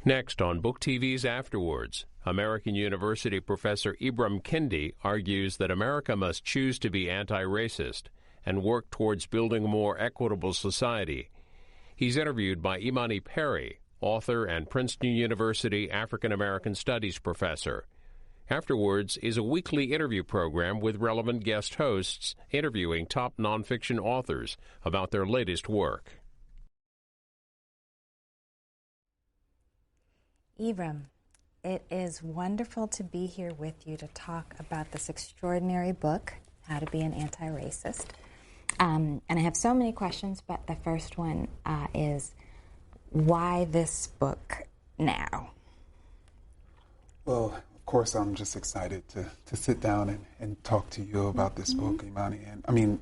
Next on Book TV's Afterwards, American University professor Ibram Kendi argues that America must choose to be anti-racist and work towards building a more equitable society. He's interviewed by Imani Perry, author and Princeton University African American Studies professor. Afterwards is a weekly interview program with relevant guest hosts interviewing top nonfiction authors about their latest work. Ibram, it is wonderful to be here with you to talk about this extraordinary book, How to Be an Anti-Racist. And I have so many questions, but the first one is, why this book now? Well, of course, I'm just excited to sit down and talk to you about this book, Imani. And I mean,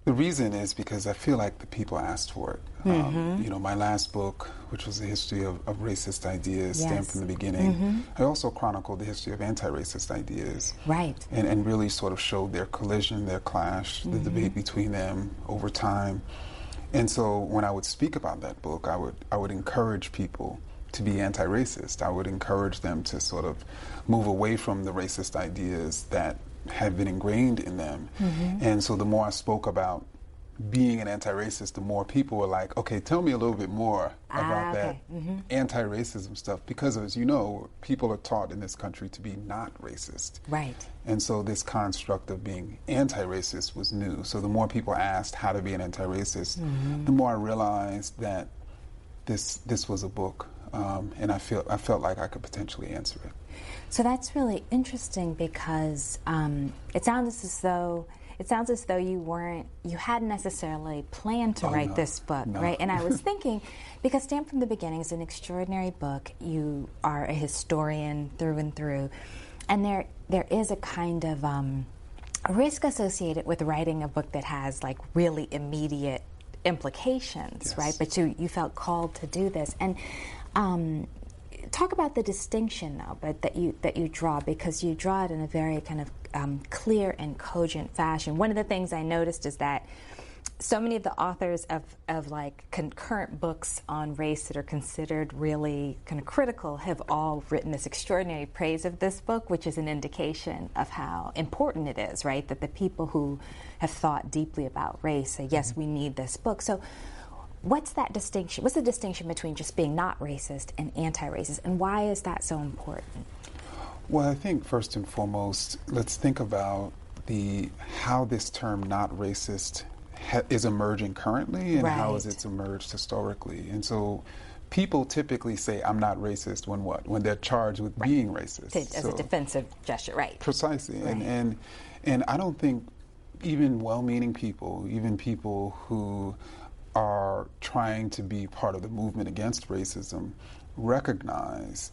the reason is because I feel like the people asked for it. You know, my last book, which was the history of racist ideas, stemmed from the beginning. I also chronicled the history of anti-racist ideas. Right. And really sort of showed their collision, their clash, the debate between them over time. And so when I would speak about that book, I would encourage people to be anti-racist. I would encourage them to sort of move away from the racist ideas that have been ingrained in them. And so the more I spoke about being an anti-racist, the more people were like, okay, tell me a little bit more about that anti-racism stuff, because as you know, people are taught in this country to be not racist. Right. And so this construct of being anti-racist was new. So the more people asked how to be an anti-racist, the more I realized that this was a book, and I felt like I could potentially answer it. So that's really interesting, because it sounds as though you hadn't necessarily planned to write this book, right? And I was thinking, because Stamped from the Beginning is an extraordinary book. You are a historian through and through, and there is a kind of risk associated with writing a book that has like really immediate implications, right? But you felt called to do this, and talk about the distinction, though, but that you draw, because you draw it in a very kind of clear and cogent fashion. One of the things I noticed is that so many of the authors of like concurrent books on race that are considered really kind of critical have all written this extraordinary praise of this book, which is an indication of how important it is, right? That the people who have thought deeply about race say, yes, we need this book. So what's that distinction? What's the distinction between just being not racist and anti-racist, and why is that so important? Well, I think first and foremost, let's think about how this term "not racist" is emerging currently, and how has it emerged historically. And so, people typically say, "I'm not racist" when what? When they're charged with being racist, as a defensive gesture, right? Precisely, and I don't think even well-meaning people, even people who are trying to be part of the movement against racism, recognize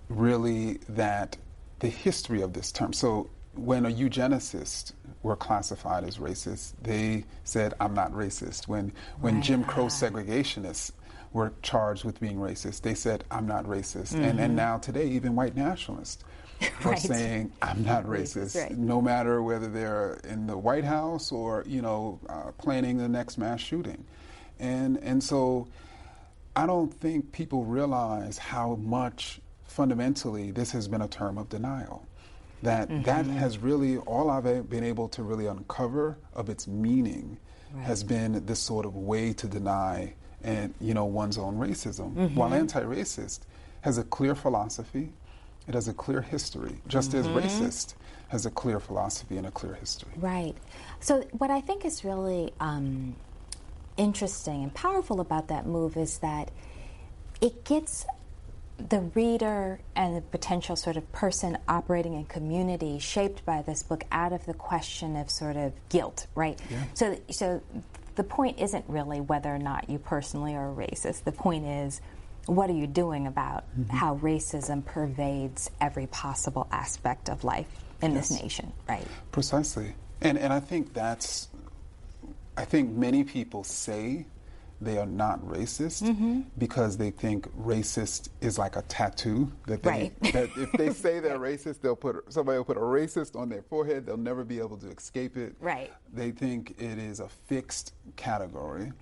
really that the history of this term. So when a eugenicist were classified as racist, they said, I'm not racist. When Jim Crow segregationists were charged with being racist, they said, I'm not racist. And now today, even white nationalists are saying, I'm not racist, no matter whether they're in the White House or, planning the next mass shooting. And so I don't think people realize how much fundamentally this has been a term of denial. That has really, all I've been able to really uncover of its meaning has been this sort of way to deny one's own racism. While anti-racist has a clear philosophy, it has a clear history, just as racist has a clear philosophy and a clear history. Right. So what I think is really interesting and powerful about that move is that it gets the reader and the potential sort of person operating in community shaped by this book out of the question of sort of guilt, right? Yeah. So the point isn't really whether or not you personally are a racist. The point is, what are you doing about how racism pervades every possible aspect of life in this nation, right? Precisely. And I think I think many people say they are not racist because they think racist is like a tattoo that that if they say they're racist, somebody will put a racist on their forehead. They'll never be able to escape it. Right. They think it is a fixed category.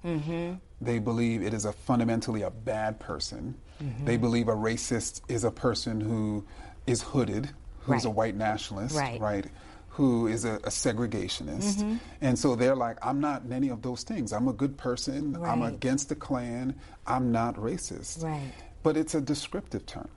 They believe it is fundamentally a bad person. They believe a racist is a person who is hooded, who's a white nationalist, right? Who is a segregationist. And so they're like, I'm not any of those things. I'm a good person. I'm against the Klan. I'm not racist. Right. But it's a descriptive term,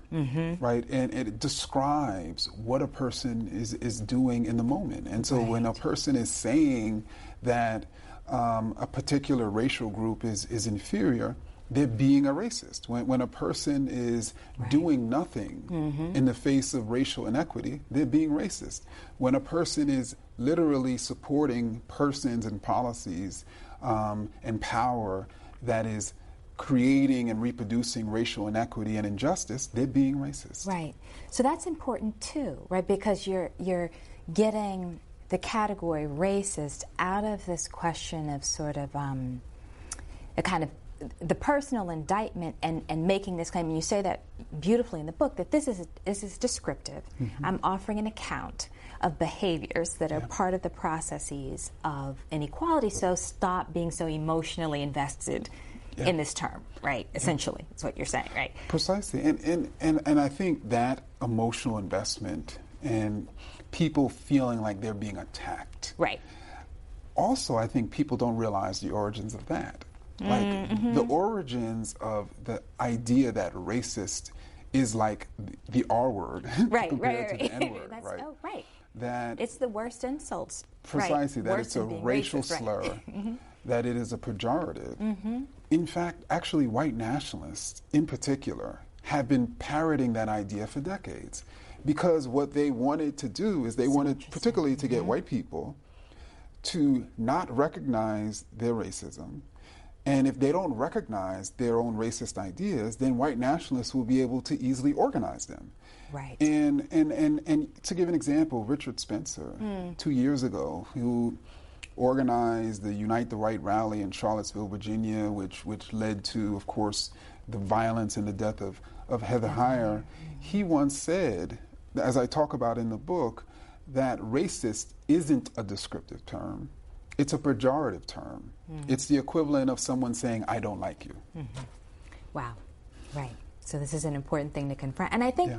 right? And it describes what a person is doing in the moment. And so when a person is saying that a particular racial group is inferior, they're being a racist. When a person is doing nothing in the face of racial inequity, they're being racist. When a person is literally supporting persons and policies and power that is creating and reproducing racial inequity and injustice, they're being racist. Right. So that's important too, right? Because you're getting the category racist out of this question of sort of a kind of the personal indictment and making this claim, and you say that beautifully in the book, that this is descriptive. I'm offering an account of behaviors that are part of the processes of inequality, so stop being so emotionally invested in this term, right? Essentially, that's what you're saying, right? Precisely. And I think that emotional investment and people feeling like they're being attacked. Right. Also, I think people don't realize the origins of that. Like the origins of the idea that racist is like the R word compared to the N word, right? Oh, right. That it's the worst insults. Precisely, that Worse it's a than being racial racist, slur, that it is a pejorative. In fact, actually, white nationalists in particular have been parroting that idea for decades, because what they wanted to do is they wanted particularly to get white people to not recognize their racism. And if they don't recognize their own racist ideas, then white nationalists will be able to easily organize them. Right. And to give an example, Richard Spencer, 2 years ago, who organized the Unite the Right rally in Charlottesville, Virginia, which led to, of course, the violence and the death of Heather Heyer, he once said, as I talk about in the book, that racist isn't a descriptive term. It's a pejorative term. It's the equivalent of someone saying, I don't like you. Wow. Right. So this is an important thing to confront. And I think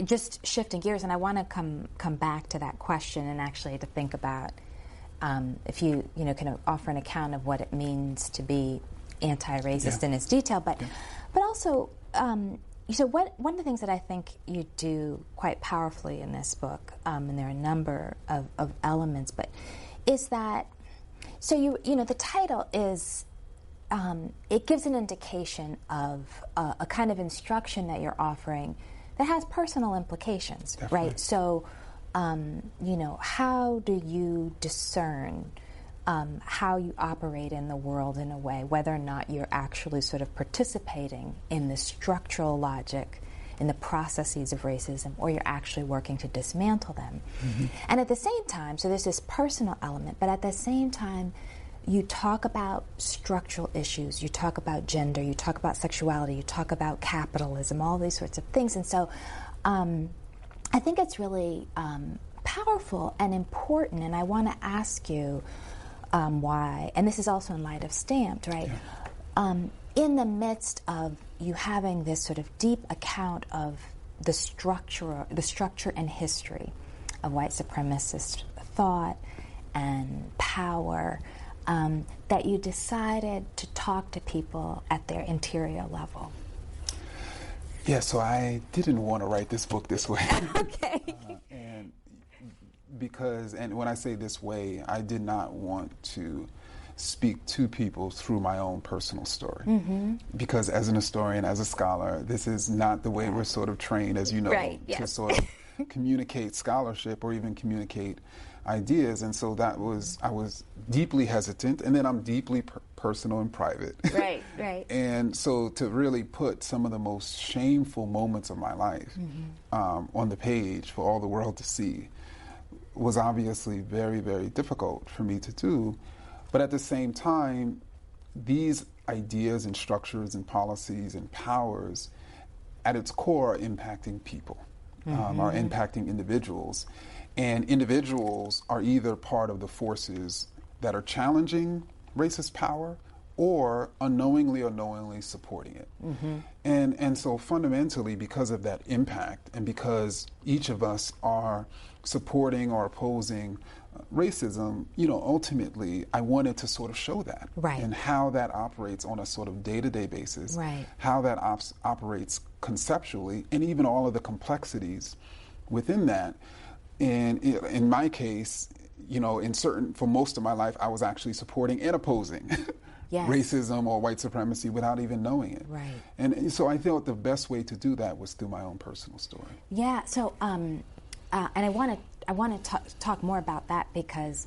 just shifting gears, and I want to come back to that question and actually to think about if you can offer an account of what it means to be anti-racist in its detail, but also so one of the things that I think you do quite powerfully in this book, and there are a number of elements, but is that, so the title is, it gives an indication of a kind of instruction that you're offering that has personal implications, right? So, how do you discern how you operate in the world in a way, whether or not you're actually sort of participating in the structural logic, in the processes of racism, or you're actually working to dismantle them. And at the same time, so there's this personal element, but at the same time, you talk about structural issues, you talk about gender, you talk about sexuality, you talk about capitalism, all these sorts of things. And so I think it's really powerful and important, and I want to ask you why, and this is also in light of Stamped, right? In the midst of you having this sort of deep account of the structure and history of white supremacist thought and power, that you decided to talk to people at their interior level. Yeah, so I didn't want to write this book this way. Okay. And when I say this way, I did not want to speak to people through my own personal story. Because as an historian, as a scholar, this is not the way we're sort of trained, as you know, to sort of communicate scholarship or even communicate ideas. And so I was deeply hesitant, and then I'm deeply personal and private. Right. And so to really put some of the most shameful moments of my life on the page for all the world to see was obviously very, very difficult for me to do. But at the same time, these ideas and structures and policies and powers at its core are impacting people, are impacting individuals. And individuals are either part of the forces that are challenging racist power or unknowingly or knowingly supporting it. And so fundamentally, because of that impact and because each of us are supporting or opposing racism, ultimately I wanted to sort of show that and how that operates on a sort of day-to-day basis, how that operates conceptually, and even all of the complexities within that. And in my case, for most of my life, I was actually supporting and opposing racism or white supremacy without even knowing it. And so I thought the best way to do that was through my own personal story. Yeah. So, and I want to talk more about that because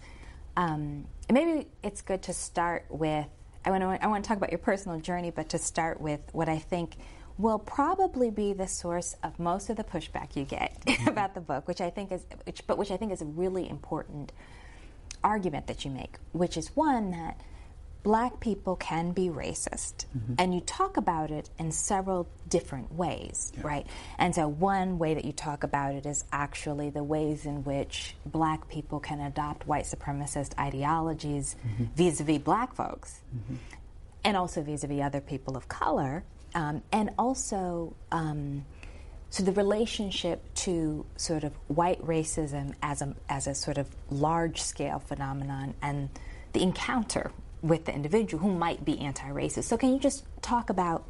maybe it's good to start with. I want to talk about your personal journey, but to start with what I think will probably be the source of most of the pushback you get about the book, which I think is a really important argument that you make, which is one that Black people can be racist, and you talk about it in several different ways, right? And so one way that you talk about it is actually the ways in which Black people can adopt white supremacist ideologies vis-a-vis Black folks, and also vis-a-vis other people of color, and also so the relationship to sort of white racism as a sort of large-scale phenomenon and the encounter with the individual who might be anti-racist. So can you just talk about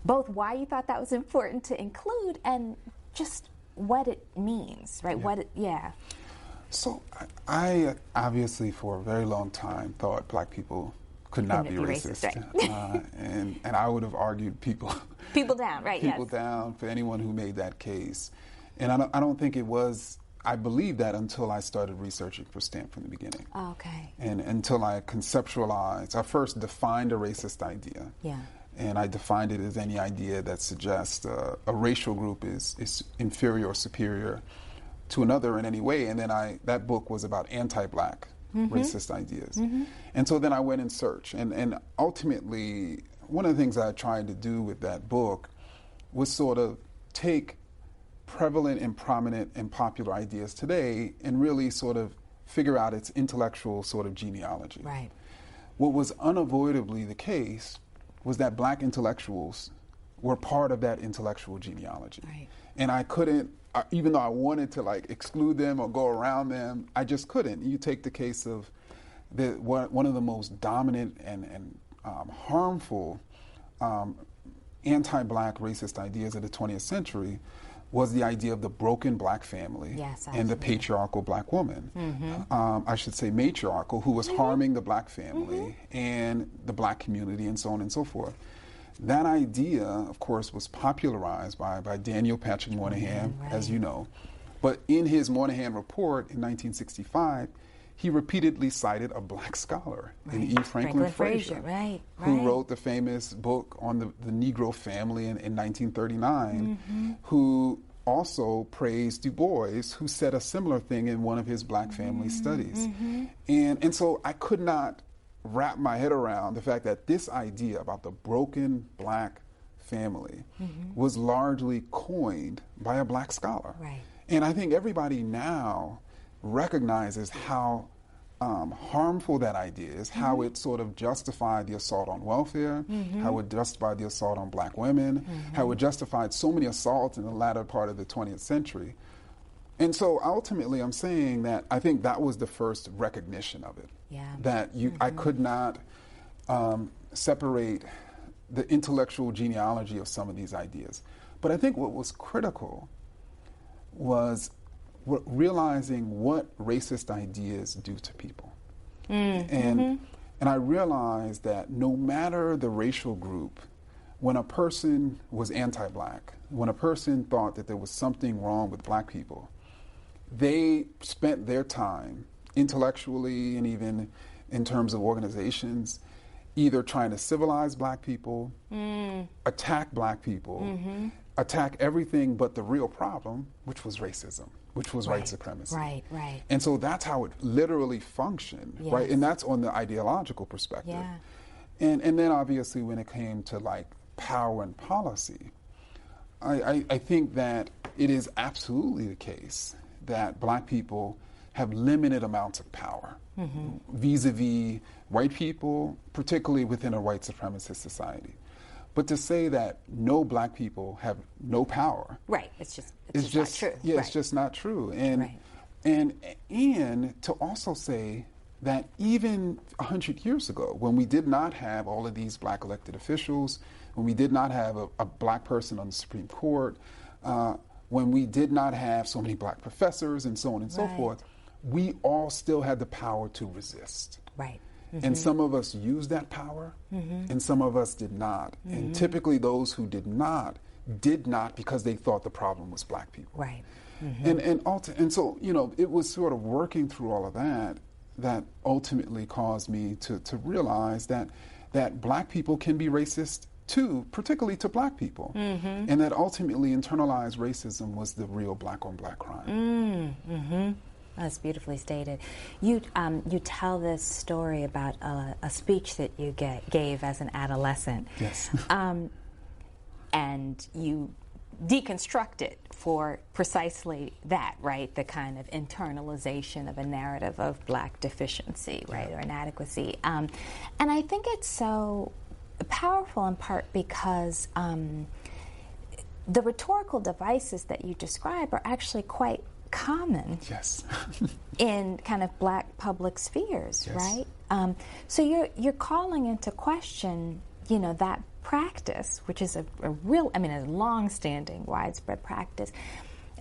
both why you thought that was important to include and just what it means, right? So I obviously for a very long time thought Black people could not be racist. Right. And I would have argued people down, right? People down for anyone who made that case. And I don't think it was. I believed that until I started researching for STAMP from the beginning. Oh, okay. And until I conceptualized, I first defined a racist idea. Yeah. And I defined it as any idea that suggests a racial group is inferior or superior to another in any way. And then that book was about anti-Black racist ideas. And so then I went in search. And ultimately, one of the things I tried to do with that book was sort of take prevalent and prominent and popular ideas today and really sort of figure out its intellectual sort of genealogy. Right. What was unavoidably the case was that Black intellectuals were part of that intellectual genealogy. Right. And I couldn't, even though I wanted to exclude them or go around them, I just couldn't. You take the case of one of the most dominant and harmful anti-Black racist ideas of the 20th century was the idea of the broken Black family and the patriarchal Black woman. I should say matriarchal, who was harming the Black family and the Black community and so on and so forth. That idea, of course, was popularized by Daniel Patrick Moynihan, as you know. But in his Moynihan report in 1965, he repeatedly cited a Black scholar, E. Franklin Frazier, who wrote the famous book on the Negro family in 1939, who also praised Du Bois, who said a similar thing in one of his Black family studies. And so I could not wrap my head around the fact that this idea about the broken Black family was largely coined by a Black scholar. And I think everybody now recognizes how harmful that idea is, how it sort of justified the assault on welfare, how it justified the assault on Black women, how it justified so many assaults in the latter part of the 20th century. And so ultimately I'm saying that I think that was the first recognition of it, that I could not separate the intellectual genealogy of some of these ideas. But I think what was critical was realizing what racist ideas do to people. And I realized that no matter the racial group, when a person was anti-Black, when a person thought that there was something wrong with Black people, they spent their time intellectually and even in terms of organizations either trying to civilize Black people, attack Black people, attack everything but the real problem, which was racism, which was white supremacy. Right, right. And so that's how it literally functioned, right? And that's on the ideological perspective. Yeah. And then obviously when it came to like power and policy, I think that it is absolutely the case that black people have limited amounts of power vis-a-vis white people, particularly within a white supremacist society. But to say that no black people have no power, right? It's just not true. Yeah, right. It's just not true. And to also say that even 100 years ago, when we did not have all of these black elected officials, when we did not have a black person on the Supreme Court, when we did not have so many black professors and so on and so forth, we all still had the power to resist. Right. And some of us used that power, and some of us did not. And typically those who did not because they thought the problem was black people. Right. And so, you know, it was sort of working through all of that ultimately caused me to realize that black people can be racist too, particularly to black people. And that ultimately internalized racism was the real black on black crime. That's beautifully stated. You tell this story about a speech that you gave as an adolescent. Yes. And you deconstruct it for precisely that, right? The kind of internalization of a narrative of black deficiency, right, or inadequacy. And I think it's so powerful in part because the rhetorical devices that you describe are actually quite common in kind of black public spheres, right? So you're calling into question, you know, that practice, which is a real, I mean, a long-standing, widespread practice.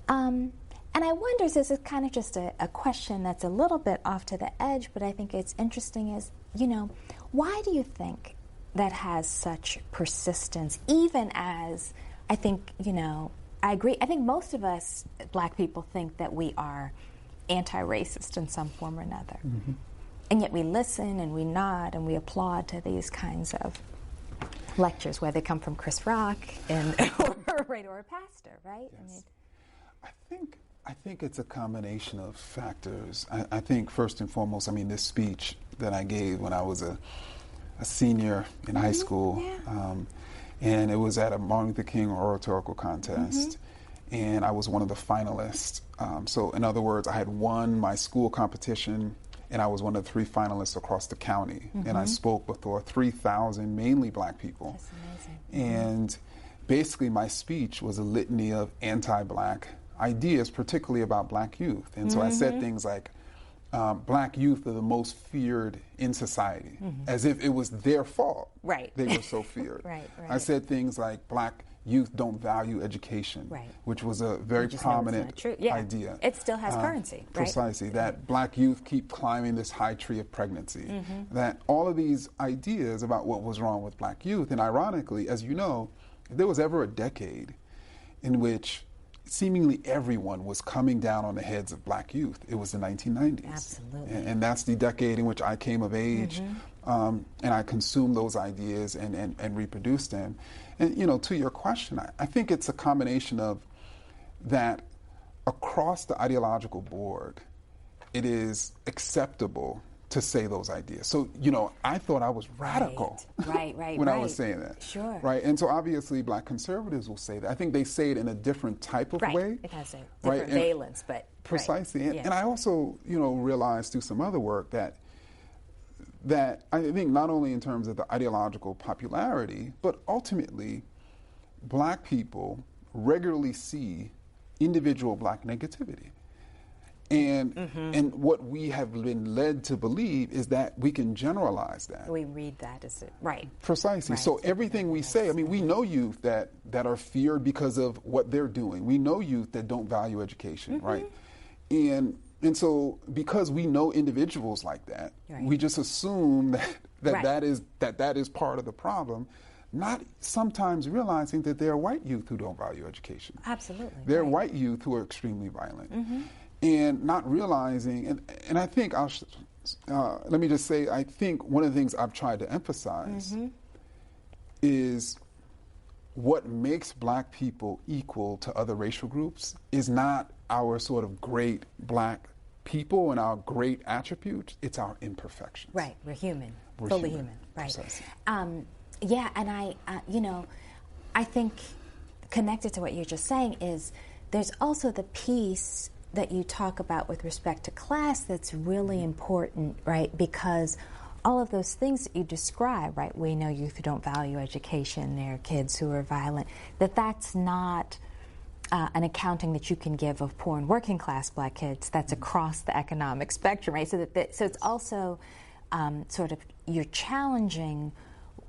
And I wonder, this is kind of just a question that's a little bit off to the edge, but I think it's interesting is, you know, why do you think that has such persistence, even as, I think, you know, I agree. I think most of us, black people, think that we are anti-racist in some form or another. And yet we listen and we nod and we applaud to these kinds of lectures, whether they come from Chris Rock or a pastor, right? Yes. I think it's a combination of factors. I think first and foremost, I mean, this speech that I gave when I was a senior in high school, and it was at a Martin Luther King oratorical contest, and I was one of the finalists. So in other words, I had won my school competition, and I was one of the 3 finalists across the county. And I spoke before 3,000, mainly black people. That's amazing. And basically my speech was a litany of anti-black ideas, particularly about black youth. And so I said things like, black youth are the most feared in society, as if it was their fault. Right. They were so feared. Right. I said things like black youth don't value education, which was a very prominent idea. It still has currency. Precisely. That black youth keep climbing this high tree of pregnancy. That all of these ideas about what was wrong with black youth, and ironically, as you know, if there was ever a decade in which seemingly everyone was coming down on the heads of black youth, it was the 1990s. Absolutely. And that's the decade in which I came of age, and I consumed those ideas and reproduced them. And, you know, to your question, I think it's a combination of that across the ideological board, it is acceptable to say those ideas. So, you know, I thought I was radical when I was saying that. Sure. Right. And so obviously black conservatives will say that. I think they say it in a different type of way. It has a different valence, but precisely. And I also, you know, realized through some other work that I think not only in terms of the ideological popularity, but ultimately black people regularly see individual black negativity. And what we have been led to believe is that we can generalize that. We read that as it, right. Precisely. Right. So everything we say, I mean, we know youth that are feared because of what they're doing. We know youth that don't value education, right? And so because we know individuals like that, we just assume that is part of the problem, not sometimes realizing that there are white youth who don't value education. Absolutely. There are white youth who are extremely violent. And not realizing, and I think let me just say, I think one of the things I've tried to emphasize is what makes black people equal to other racial groups is not our sort of great black people and our great attributes, it's our imperfections. Right, we're human, We're fully human. human. Right. Precisely. Yeah, and I think connected to what you're just saying is there's also the piece that you talk about with respect to class that's really important, right? Because all of those things that you describe, right? We know youth who don't value education, there are kids who are violent, that's not an accounting that you can give of poor and working class black kids. That's across the economic spectrum, right? So so it's also sort of you're challenging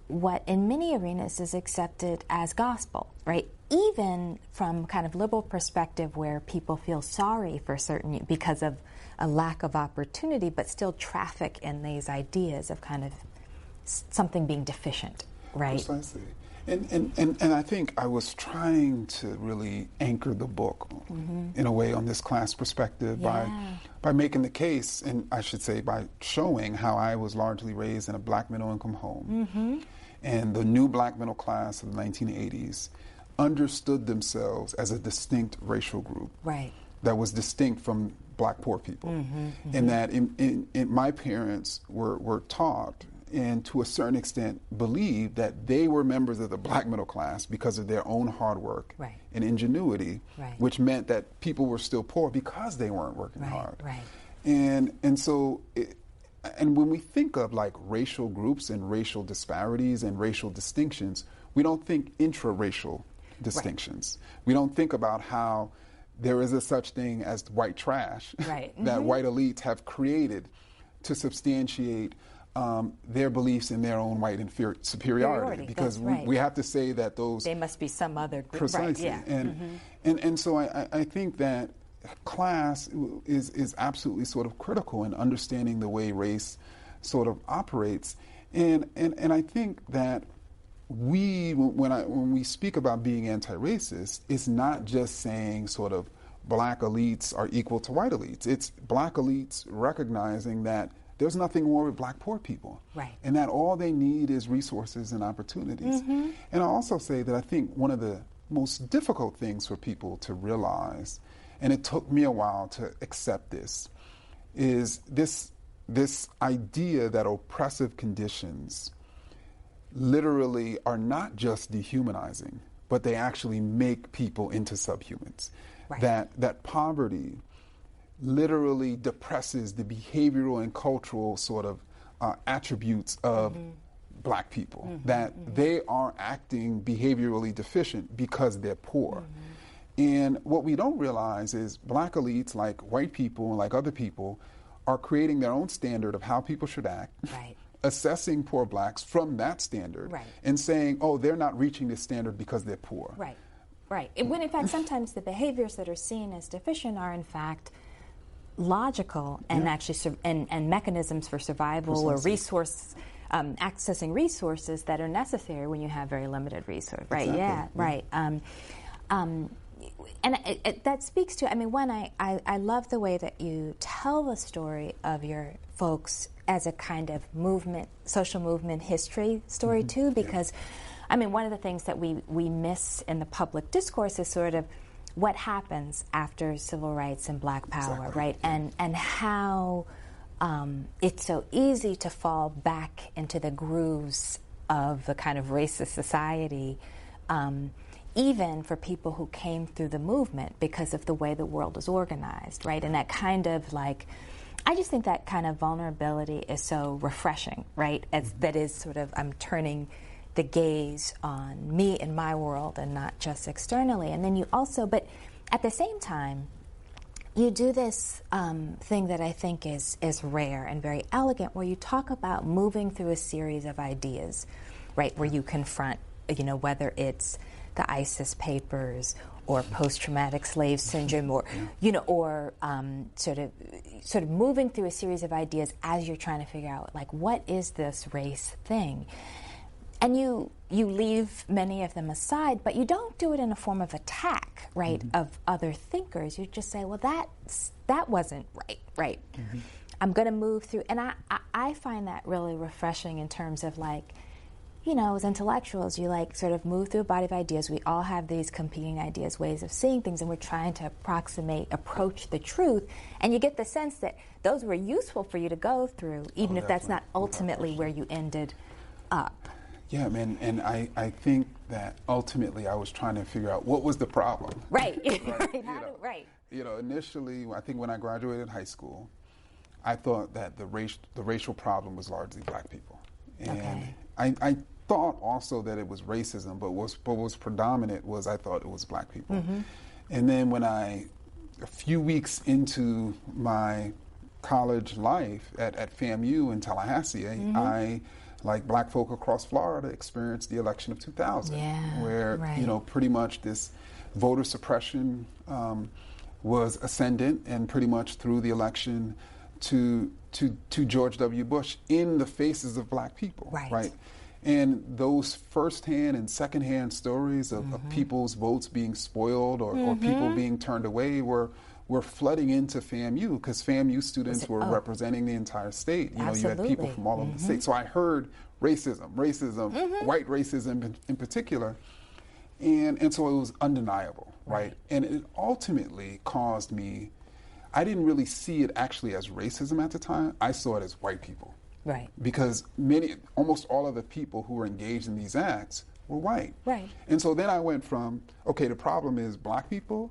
what in many arenas is accepted as gospel, right? Even from kind of liberal perspective where people feel sorry for certain because of a lack of opportunity, but still traffic in these ideas of kind of something being deficient, right? Precisely. And I think I was trying to really anchor the book in a way on this class perspective by making the case, and I should say by showing how I was largely raised in a black middle income home. And the new black middle class of the 1980s understood themselves as a distinct racial group that was distinct from black poor people. And that my parents were taught and to a certain extent believed that they were members of the black middle class because of their own hard work and ingenuity, which meant that people were still poor because they weren't working hard. And so and when we think of like racial groups and racial disparities and racial distinctions, we don't think intra-racial distinctions. We don't think about how there is a such thing as white trash that white elites have created to substantiate their beliefs in their own white superiority. Because we have to say that those... They must be some other group. Precisely. And so I think that class is absolutely sort of critical in understanding the way race sort of operates. And I think that when we speak about being anti-racist, it's not just saying sort of black elites are equal to white elites. It's black elites recognizing that there's nothing wrong with black poor people. And that all they need is resources and opportunities. And I also say that I think one of the most difficult things for people to realize, and it took me a while to accept this, is this idea that oppressive conditions literally are not just dehumanizing, but they actually make people into subhumans. That poverty literally depresses the behavioral and cultural sort of attributes of black people, that they are acting behaviorally deficient because they're poor. And what we don't realize is black elites, like white people and like other people, are creating their own standard of how people should act, assessing poor blacks from that standard, and saying, oh, they're not reaching this standard because they're poor. When in fact sometimes the behaviors that are seen as deficient are in fact logical and actually and mechanisms for survival or resource accessing resources that are necessary when you have very limited resources. And that speaks to, I mean, one, I love the way that you tell the story of your folks as a kind of movement, social movement history story too, because I mean, one of the things that we miss in the public discourse is sort of what happens after civil rights and black power, right? And how it's so easy to fall back into the grooves of the kind of racist society, even for people who came through the movement because of the way the world is organized, right? And that kind of like, I just think that kind of vulnerability is so refreshing, right? That is sort of, I'm turning the gaze on me and my world and not just externally. And then you also, but at the same time, you do this thing that I think is rare and very elegant, where you talk about moving through a series of ideas, right? Where you confront, you know, whether it's the ISIS papers or post-traumatic slave syndrome, or you know, or sort of moving through a series of ideas as you're trying to figure out, like, what is this race thing? And you leave many of them aside, but you don't do it in a form of attack, right, of other thinkers. You just say, well, that wasn't right. I'm going to move through, and I find that really refreshing in terms of, like, as intellectuals, you like sort of move through a body of ideas. We all have these competing ideas, ways of seeing things, and we're trying to approach the truth. And you get the sense that those were useful for you to go through, even if that's not ultimately where you ended up. Yeah, man, and I think that ultimately I was trying to figure out what was the problem. Right. Right. Initially, I think when I graduated high school, I thought that the racial problem was largely black people. And I thought also that it was racism, but what was predominant was I thought it was black people. Mm-hmm. And then when a few weeks into my college life at FAMU in Tallahassee, mm-hmm. I, like black folk across Florida, experienced the election of 2000, where pretty much this voter suppression was ascendant, and pretty much through the election to George W. Bush in the faces of black people, right? And those firsthand and secondhand stories of people's votes being spoiled or people being turned away were flooding into FAMU, because FAMU students were representing the entire state. You had people from all over the state. So I heard racism, white racism in particular, and so it was undeniable, right? And it ultimately caused me, I didn't really see it actually as racism at the time. I saw it as white people. Right. Because almost all of the people who were engaged in these acts were white. Right. And so then I went from, the problem is black people,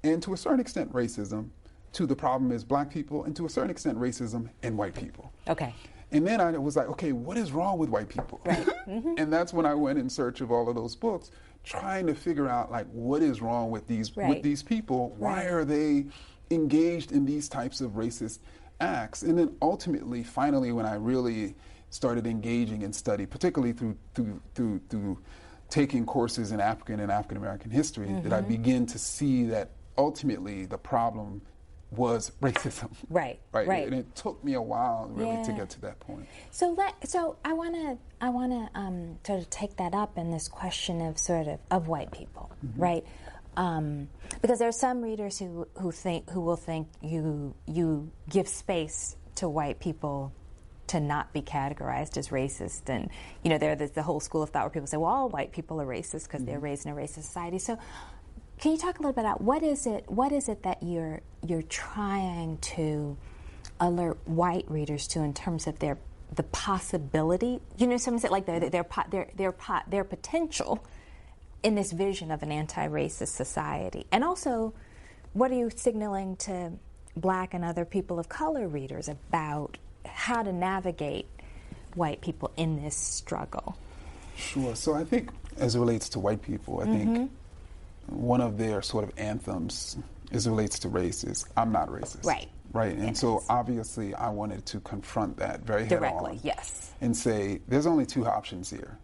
and to a certain extent racism, to the problem is black people, and to a certain extent racism and white people. Okay. And then I was like, what is wrong with white people? Right. Mm-hmm. And that's when I went in search of all of those books, trying to figure out what is wrong with these people? Why are they engaged in these types of racist acts? And then ultimately, finally, when I really started engaging in study, particularly through taking courses in African and African American history, that I begin to see that ultimately the problem was racism. Right. And it took me a while really to get to that point. So I want to sort of take that up in this question of white people, right? Because there are some readers who will think you give space to white people to not be categorized as racist, and there's the whole school of thought where people say, well, all white people are racist because they're raised in a racist society. So can you talk a little bit about what is it that you're trying to alert white readers to in terms of the possibility, some say like their potential in this vision of an anti-racist society, and also what are you signaling to black and other people of color readers about how to navigate white people in this struggle? Sure. So I think as it relates to white people, I think one of their sort of anthems as it relates to race is, I'm not racist. Right. And so obviously I wanted to confront that very head on. Yes. And say, there's only two options here.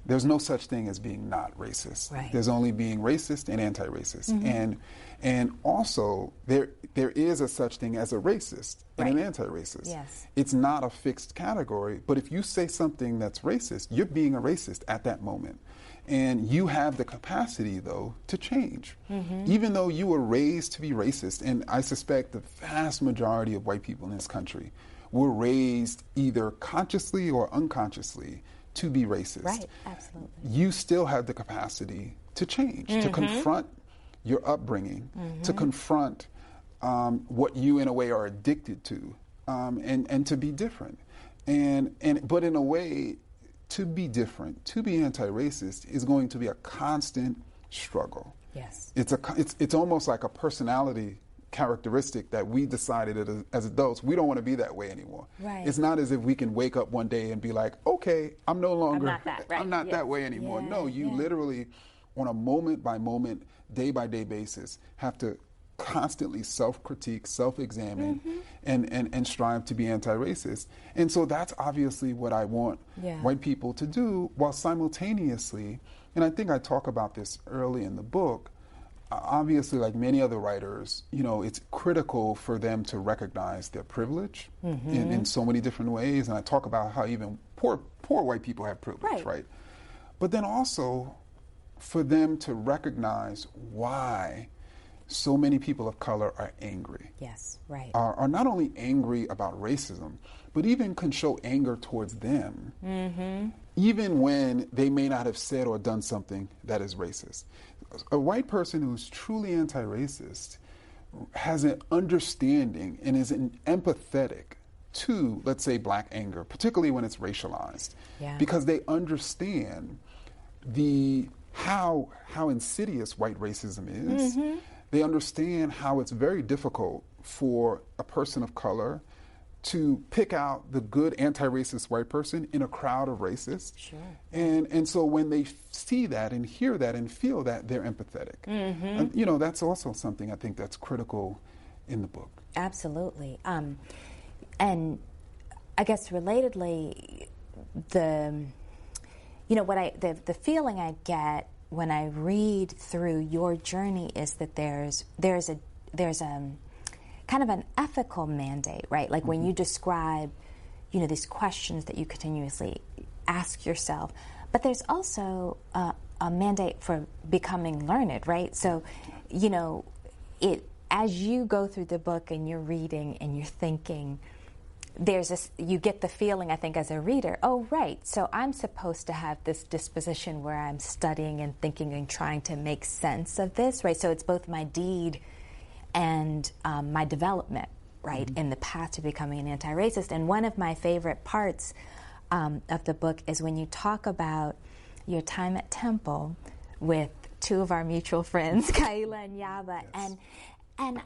There's no such thing as being not racist. There's only being racist and anti-racist. And also there is a such thing as a racist and an anti-racist. Yes. It's not a fixed category, but if you say something that's racist, you're being a racist at that moment. And you have the capacity, though, to change. Even though you were raised to be racist, and I suspect the vast majority of white people in this country were raised either consciously or unconsciously to be racist. Right, absolutely. You still have the capacity to change, to confront your upbringing, to confront what you, in a way, are addicted to, and to be different. But in a way, to be different, to be anti-racist is going to be a constant struggle. Yes. It's almost like a personality characteristic that we decided as adults we don't want to be that way anymore. Right. It's not as if we can wake up one day and be like, okay, I'm no longer I'm not that way anymore. No, you literally on a moment by moment, day by day basis have to constantly self-critique, self-examine, and strive to be anti-racist. And so that's obviously what I want white people to do, while simultaneously, and I think I talk about this early in the book, obviously like many other writers, it's critical for them to recognize their privilege in so many different ways. And I talk about how even poor white people have privilege, right? But then also for them to recognize why so many people of color are angry. Yes, right. Are not only angry about racism, but even can show anger towards them, even when they may not have said or done something that is racist. A white person who's truly anti-racist has an understanding and is empathetic to, let's say, black anger, particularly when it's racialized, because they understand how insidious white racism is. They understand how it's very difficult for a person of color to pick out the good anti-racist white person in a crowd of racists. Sure. And so when they see that and hear that and feel that, they're empathetic. And, you know, that's also something I think that's critical in the book. Absolutely. And I guess relatedly, the feeling I get when I read through your journey is that there's a kind of an ethical mandate, right? Like when you describe, you know, these questions that you continuously ask yourself, but there's also a mandate for becoming learned, right? So, you know, as you go through the book and you're reading and you're thinking, you get the feeling, I think, as a reader, oh, right, so I'm supposed to have this disposition where I'm studying and thinking and trying to make sense of this, right? So it's both my deed and my development, right, in the path to becoming an anti-racist. And one of my favorite parts of the book is when you talk about your time at Temple with two of our mutual friends, Kaila and Yaba, and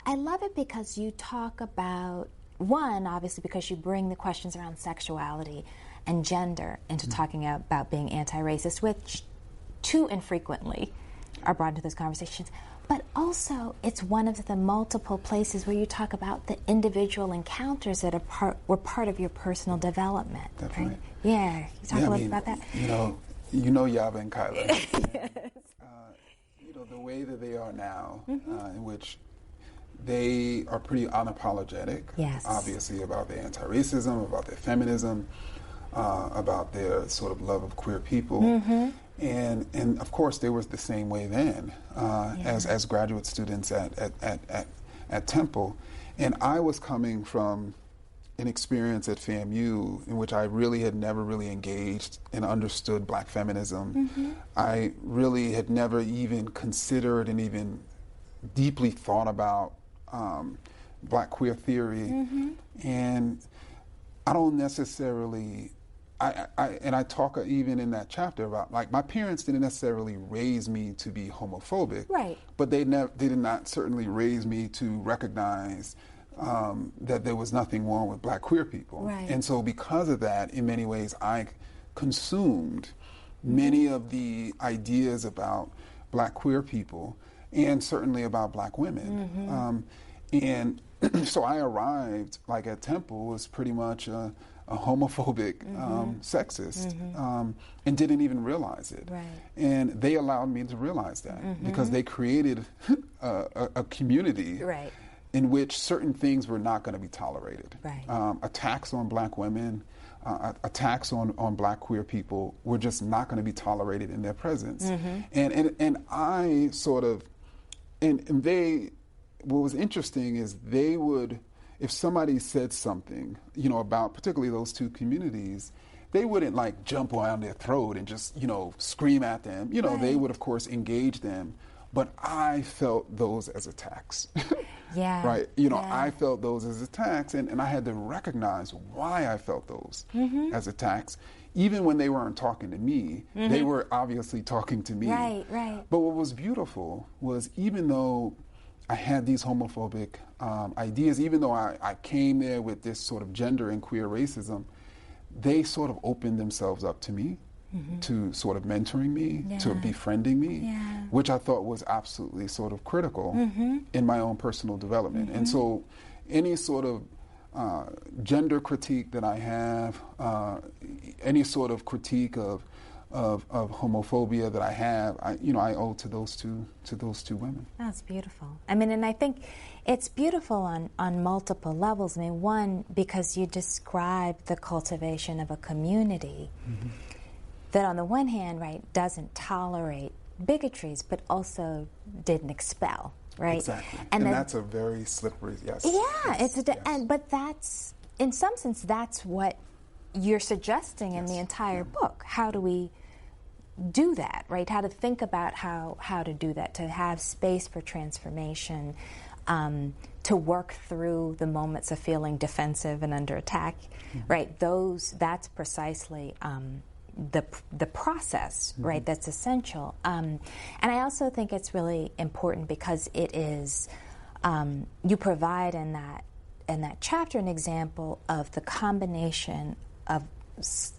I love it because you talk about, one, obviously because you bring the questions around sexuality and gender into talking about being anti-racist, which too infrequently are brought into those conversations. But also, it's one of the multiple places where you talk about the individual encounters that were part of your personal development. Definitely. Right? Yeah. You talk a little about that? You know Yaba and Kyla. Yes. You know, the way that they are now, in which they are pretty unapologetic, obviously, about their anti-racism, about their feminism, about their sort of love of queer people. And of course, they were the same way then as graduate students at Temple. And I was coming from an experience at FAMU in which I really had never really engaged and understood black feminism. I really had never even considered and even deeply thought about black queer theory. And I don't necessarily... I talk even in that chapter about, like, my parents didn't necessarily raise me to be homophobic, right? But they did not certainly raise me to recognize that there was nothing wrong with black queer people. Right. And so because of that, in many ways, I consumed many of the ideas about black queer people and certainly about black women. And so I arrived, like, at Temple was pretty much a homophobic, sexist, and didn't even realize it. Right. And they allowed me to realize that because they created a community in which certain things were not going to be tolerated. Right. Attacks on black women, attacks on black queer people were just not going to be tolerated in their presence. And I sort of, and they, what was interesting is they would, if somebody said something, you know, about particularly those two communities, they wouldn't, like, jump around their throat and just, you know, scream at them. You know, they would, of course, engage them. But I felt those as attacks. Right? You know, I felt those as attacks, and I had to recognize why I felt those as attacks. Even when they weren't talking to me, they were obviously talking to me. Right. But what was beautiful was, even though I had these homophobic ideas, even though I came there with this sort of gender and queer racism, they sort of opened themselves up to me, to sort of mentoring me, to befriending me, which I thought was absolutely sort of critical in my own personal development. And so any sort of gender critique that I have, any sort of critique of homophobia that I have, I owe to those two women. That's beautiful. I mean, and I think it's beautiful on multiple levels. I mean, one, because you describe the cultivation of a community that, on the one hand, right, doesn't tolerate bigotries, but also didn't expel, right? Exactly. And that's a very slippery, yes. Yeah, yes, but that's, in some sense, that's what you're suggesting in the entire book. How do we do that, right? How to think about how to do that, to have space for transformation, to work through the moments of feeling defensive and under attack, right? That's precisely the process, right? That's essential. And I also think it's really important because it is, you provide in that chapter an example of the combination of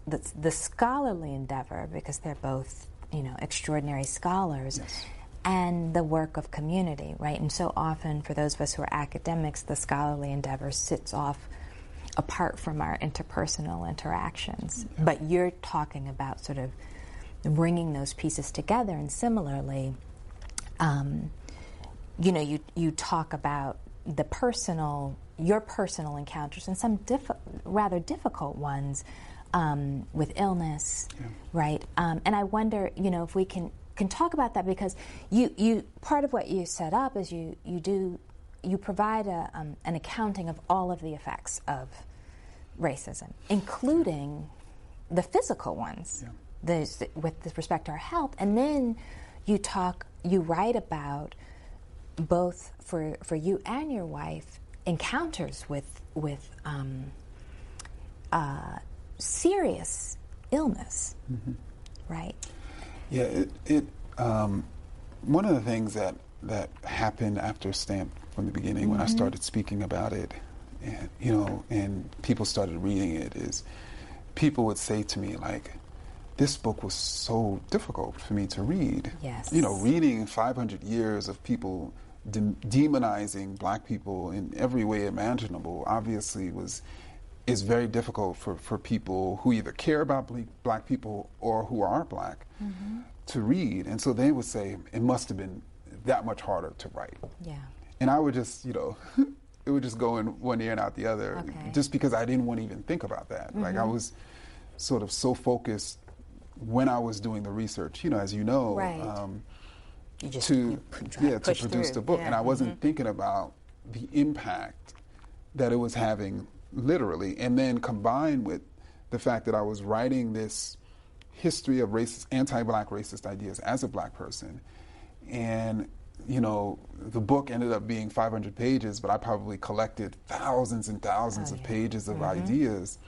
the scholarly endeavor, because they're both, extraordinary scholars, and the work of community, right? And so often for those of us who are academics, the scholarly endeavor sits off apart from our interpersonal interactions. But you're talking about sort of bringing those pieces together, and similarly, you talk about your personal encounters and some rather difficult ones with illness, right? And I wonder, if we can talk about that, because you part of what you set up is you provide an accounting of all of the effects of racism, including the physical ones, with respect to our health, and then you write about both for you and your wife encounters with serious illness, right? Yeah, one of the things that happened after Stamp from the beginning, when I started speaking about it, and people started reading it, is people would say to me, like, this book was so difficult for me to read. Yes. Reading 500 years of people demonizing black people in every way imaginable obviously is very difficult for people who either care about black people or who are black to read. And so they would say it must have been that much harder to write. Yeah. And I would just, it would just go in one ear and out the other, just because I didn't want to even think about that. Like, I was sort of so focused when I was doing the research, as you know, to produce the book. And I wasn't thinking about the impact that it was having literally, and then combined with the fact that I was writing this history of racist, anti-black racist ideas as a black person. And, the book ended up being 500 pages, but I probably collected thousands and thousands of pages of ideas,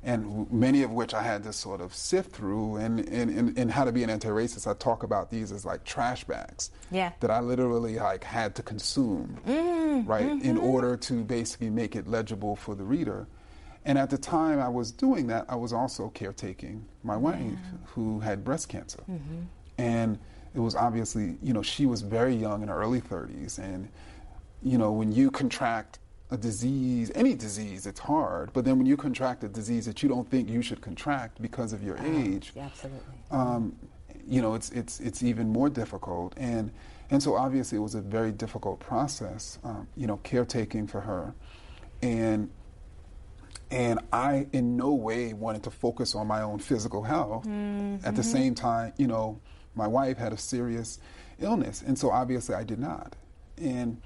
and many of which I had to sort of sift through. And in How to Be an Anti-Racist, I talk about these as like trash bags that I literally had to consume, in order to basically make it legible for the reader. And at the time I was doing that, I was also caretaking my wife, who had breast cancer. And it was obviously, she was very young, in her early 30s. And, when you contract a disease, any disease, it's hard. But then when you contract a disease that you don't think you should contract because of your age, it's even more difficult. And so obviously it was a very difficult process, caretaking for her. And I in no way wanted to focus on my own physical health. At the same time, my wife had a serious illness, and so obviously I did not. And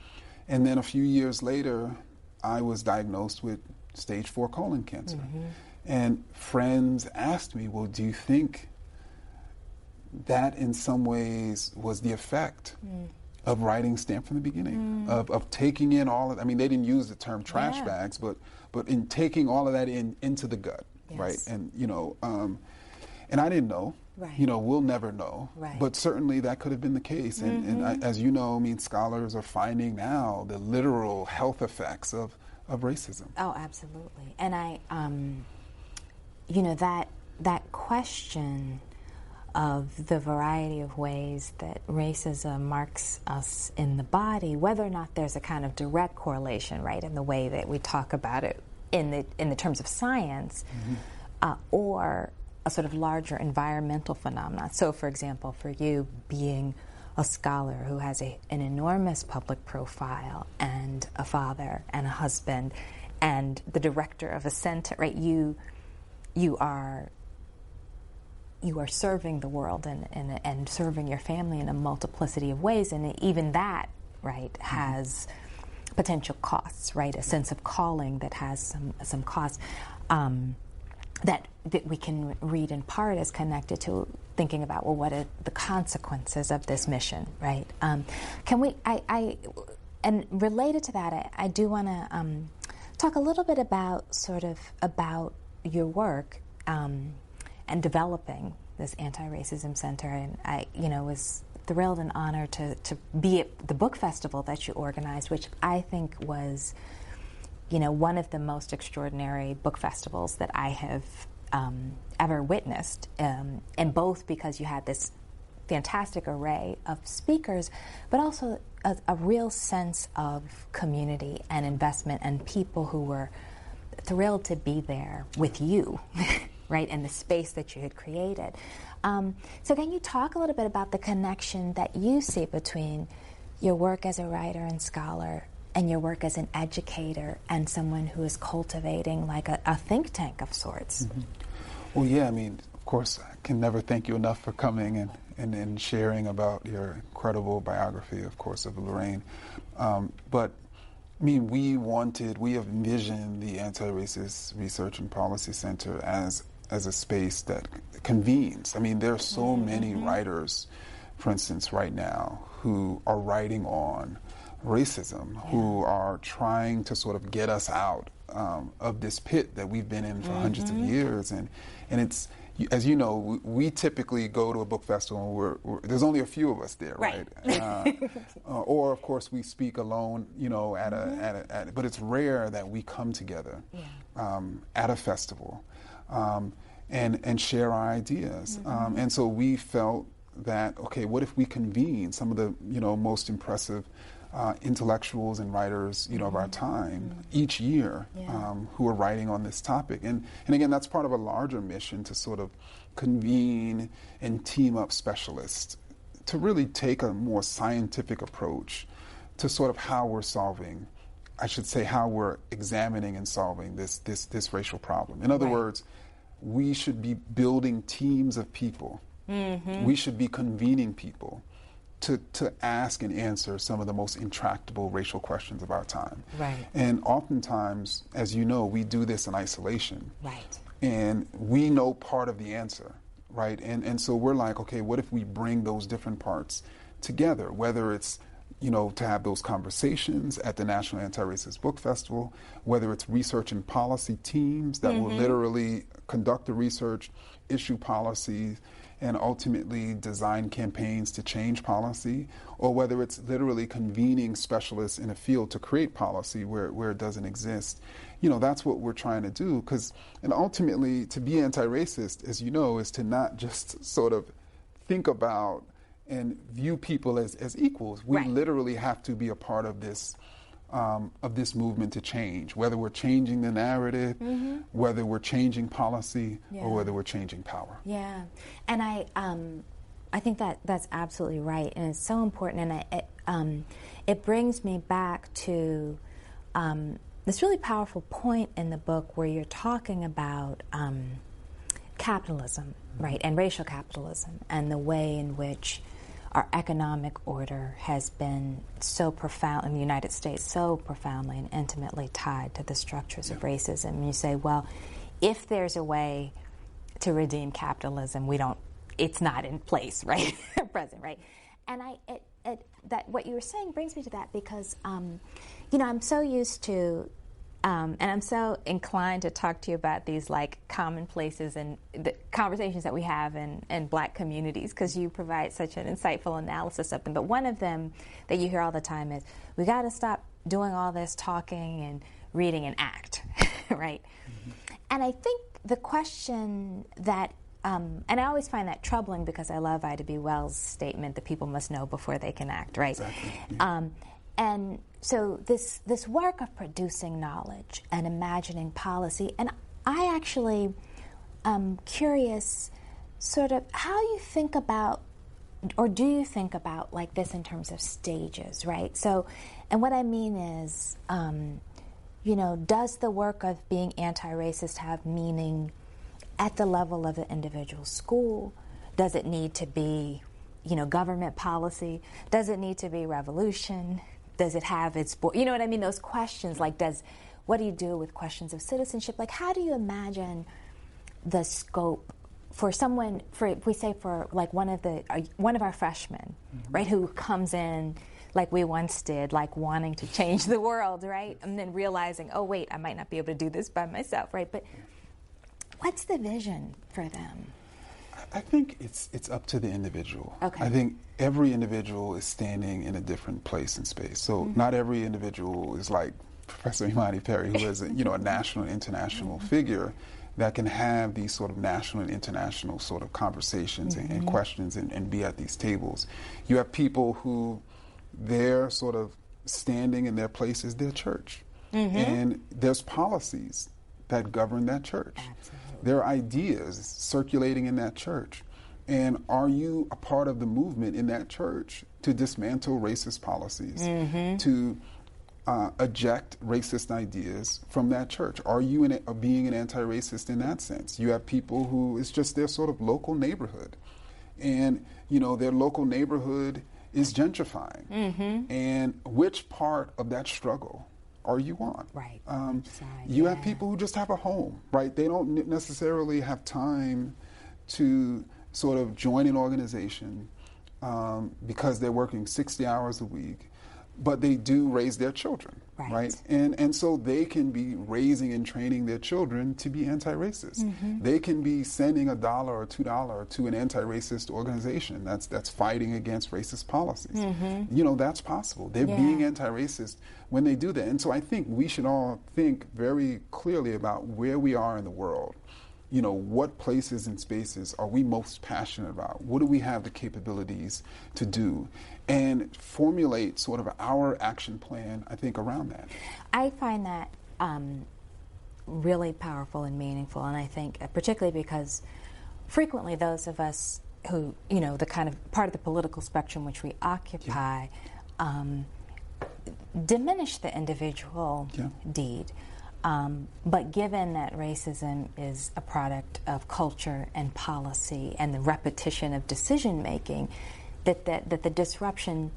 then a few years later, I was diagnosed with stage 4 colon cancer. And friends asked me, well, do you think that in some ways was the effect of writing Stamp from the beginning, of taking in all of, they didn't use the term trash bags, but in taking all of that into the gut, right? And, and I didn't know. We'll never know. But certainly that could have been the case. And as you know, scholars are finding now the literal health effects of racism. Oh, absolutely. And I, that question of the variety of ways that racism marks us in the body, whether or not there's a kind of direct correlation, right, in the way that we talk about it in the terms of science, or a sort of larger environmental phenomenon. So, for example, for you being a scholar who has an enormous public profile and a father and a husband and the director of a center, right? You are you are serving the world and serving your family in a multiplicity of ways, and even that, right, has potential costs, right? A sense of calling that has some costs that we can read in part as connected to thinking about, well, what are the consequences of this mission, right? Can we? And related to that, I do want to talk a little bit about your work and developing this Anti-Racism Center. And I, was thrilled and honored to be at the book festival that you organized, which I think was, one of the most extraordinary book festivals that I have ever witnessed, and both because you had this fantastic array of speakers, but also a real sense of community and investment and people who were thrilled to be there with you, right, and the space that you had created. So can you talk a little bit about the connection that you see between your work as a writer and scholar and your work as an educator and someone who is cultivating like a think tank of sorts? Mm-hmm. Well, yeah, of course, I can never thank you enough for coming and sharing about your incredible biography, of course, of Lorraine. But we have envisioned the Anti-Racist Research and Policy Center as a space that convenes. There are so many writers, for instance, right now, who are writing on racism, who are trying to sort of get us out of this pit that we've been in for hundreds of years. And it's, as you know, we typically go to a book festival and there's only a few of us there, right? Or, of course, we speak alone, but it's rare that we come together at a festival and share our ideas. And so we felt that, okay, what if we convene some of the, most impressive intellectuals and writers, of our time each year who are writing on this topic. And again, that's part of a larger mission to sort of convene and team up specialists to really take a more scientific approach to sort of how we're solving, how we're examining and solving this racial problem. In other words, we should be building teams of people. We should be convening people to ask and answer some of the most intractable racial questions of our time. Right. And oftentimes, as you know, we do this in isolation. Right. And we know part of the answer, right? And so we're like, okay, what if we bring those different parts together, whether it's, to have those conversations at the National Anti-Racist Book Festival, whether it's research and policy teams that will literally conduct the research, issue policies, and ultimately design campaigns to change policy, or whether it's literally convening specialists in a field to create policy where it doesn't exist. That's what we're trying to do. And ultimately, to be anti-racist, as you know, is to not just sort of think about and view people as equals. We literally have to be a part of this movement to change, whether we're changing the narrative, whether we're changing policy, or whether we're changing power. Yeah, and I think that's absolutely right, and it's so important, and it brings me back to this really powerful point in the book where you're talking about capitalism, right, and racial capitalism, and the way in which our economic order has been so profound in the United States, so profoundly and intimately tied to the structures of racism. And you say, well, if there's a way to redeem capitalism, it's not in place, right, present, right? And that what you were saying brings me to that because, I'm so used to, and I'm so inclined to talk to you about these like commonplaces and the conversations that we have in Black communities because you provide such an insightful analysis of them. But one of them that you hear all the time is, we got to stop doing all this talking and reading and act, right? And I think the question that, and I always find that troubling because I love Ida B. Wells' statement that people must know before they can act, right? Exactly. And so this work of producing knowledge and imagining policy, and I actually am curious sort of how you think about, or do you think about like this in terms of stages, right? So, and what I mean is, does the work of being anti-racist have meaning at the level of the individual school? Does it need to be, government policy? Does it need to be revolution? Does it have its, you know what I mean? Those questions, like, what do you do with questions of citizenship? Like, how do you imagine the scope for someone, for like one of our freshmen, right, who comes in like we once did, like wanting to change the world, right, and then realizing, oh wait, I might not be able to do this by myself, right? But what's the vision for them? I think it's up to the individual. Okay. I think every individual is standing in a different place and space. So not every individual is like Professor Imani Perry, who is a national and international figure that can have these sort of national and international sort of conversations and questions and be at these tables. You have people who their sort of standing in their place is their church. And there's policies that govern that church. Absolutely. There are ideas circulating in that church. And are you a part of the movement in that church to dismantle racist policies, to eject racist ideas from that church? Are you being an anti-racist in that sense? You have people who it's just their sort of local neighborhood. And, their local neighborhood is gentrifying. And which part of that struggle are you on? Right. You have people who just have a home, right? They don't necessarily have time to sort of join an organization because they're working 60 hours a week, but they do raise their children, right? And so they can be raising and training their children to be anti-racist. They can be sending $1 or $2 to an anti-racist organization that's fighting against racist policies. That's possible. They're being anti-racist when they do that. And so I think we should all think very clearly about where we are in the world. What places and spaces are we most passionate about? What do we have the capabilities to do? And formulate sort of our action plan, I think, around that. I find that really powerful and meaningful, and I think particularly because frequently those of us who, the kind of part of the political spectrum which we occupy, diminish the individual deed. But given that racism is a product of culture and policy and the repetition of decision making, that the disruption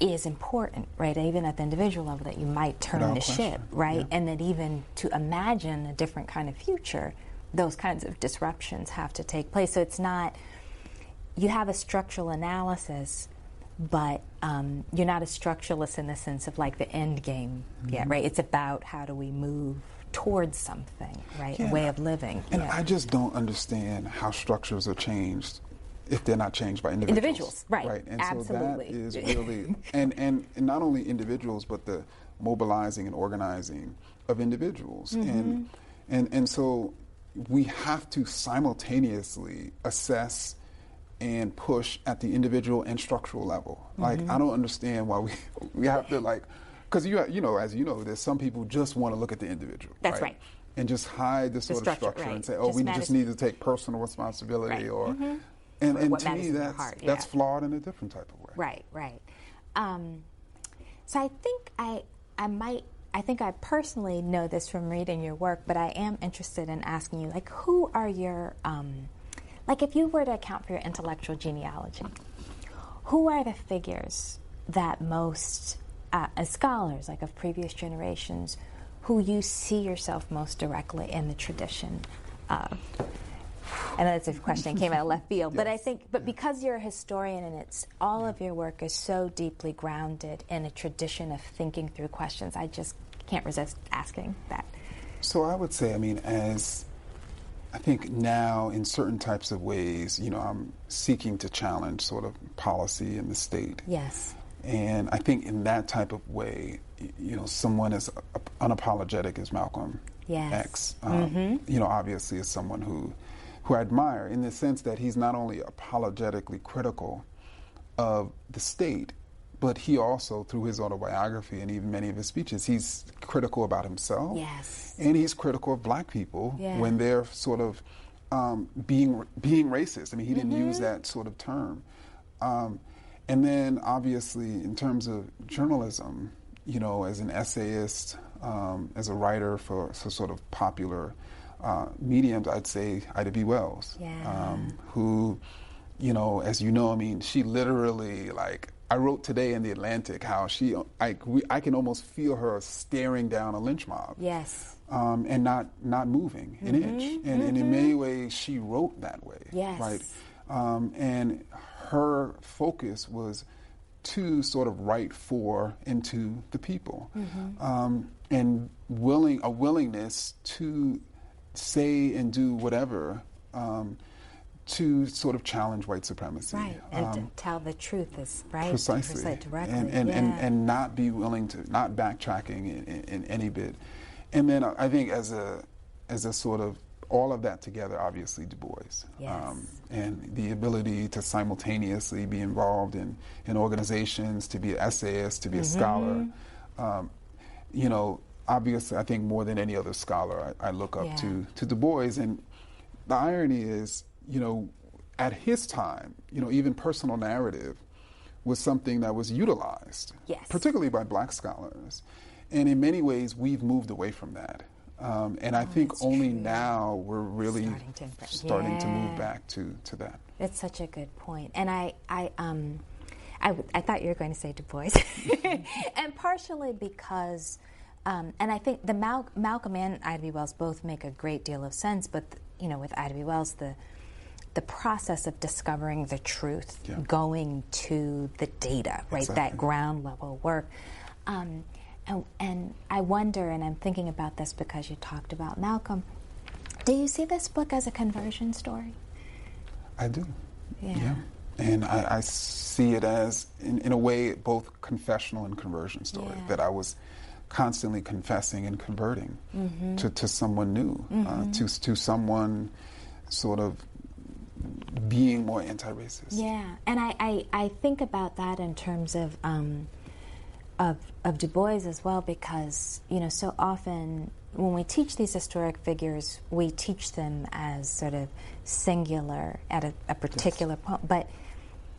is important, right? Even at the individual level, that you might turn the ship, right? And that even to imagine a different kind of future, those kinds of disruptions have to take place. So it's not, you have a structural analysis, but you're not a structuralist in the sense of like the end game yet, right? It's about how do we move towards something, right? A way of living. And I just don't understand how structures are changed if they're not changed by individuals. Right. And absolutely. so that is really, and not only individuals, but the mobilizing and organizing of individuals. And so we have to simultaneously assess and push at the individual and structural level. Like, I don't understand why we have to, like, because as you know, there's some people who just want to look at the individual. That's right. And just hide the sort of structure and say, we just need to take personal responsibility or. And to me, that's flawed in a different type of way. Right. So I think I think I personally know this from reading your work, but I am interested in asking you, like, who are your, like, if you were to account for your intellectual genealogy, who are the figures that most, as scholars, like of previous generations, who you see yourself most directly in the tradition of? I know that's a question that came out of left field, but I think, because you're a historian and all of your work is so deeply grounded in a tradition of thinking through questions, I just can't resist asking that. So I would say, as I think now in certain types of ways, I'm seeking to challenge sort of policy in the state. Yes. And I think in that type of way, someone as unapologetic as Malcolm X, obviously is someone who I admire in the sense that he's not only apologetically critical of the state, but he also, through his autobiography and even many of his speeches, he's critical about himself. Yes. And he's critical of black people when they're sort of being racist. He didn't use that sort of term. And then, obviously, in terms of journalism, as an essayist, as a writer for sort of popular mediums, I'd say Ida B. Wells, who, as you know, I mean, she literally, like, I wrote today in The Atlantic how I can almost feel her staring down a lynch mob. Yes. And not moving an inch. And in many ways, she wrote that way. Yes. Right? And her focus was to sort of write for and to the people. And a willingness to say and do whatever to sort of challenge white supremacy. Right, and to tell the truth is right. Precisely. Directly. And not be willing to, not backtracking in any bit. And then I think as a sort of, all of that together, obviously Du Bois. Yes. And the ability to simultaneously be involved in organizations, to be an essayist, to be a scholar. Obviously, I think more than any other scholar, I look up to Du Bois. And the irony is, at his time, even personal narrative was something that was utilized, particularly by black scholars. And in many ways, we've moved away from that. And I think only now we're really starting to move back to that. It's such a good point. And I thought you were going to say Du Bois. And partially because, and I think the Malcolm and Ida B. Wells both make a great deal of sense, but with Ida B. Wells, the process of discovering the truth, going to the data, right, Exactly. that ground level work. And I wonder, and I'm thinking about this because you talked about Malcolm, do you see this book as a conversion story? I do. Yeah. And I see it as, in a way, both confessional and conversion story, that I was constantly confessing and converting to someone new, to someone sort of being more anti-racist. Yeah, and I think about that in terms of Du Bois as well, because so often when we teach these historic figures, we teach them as sort of singular at a particular point. But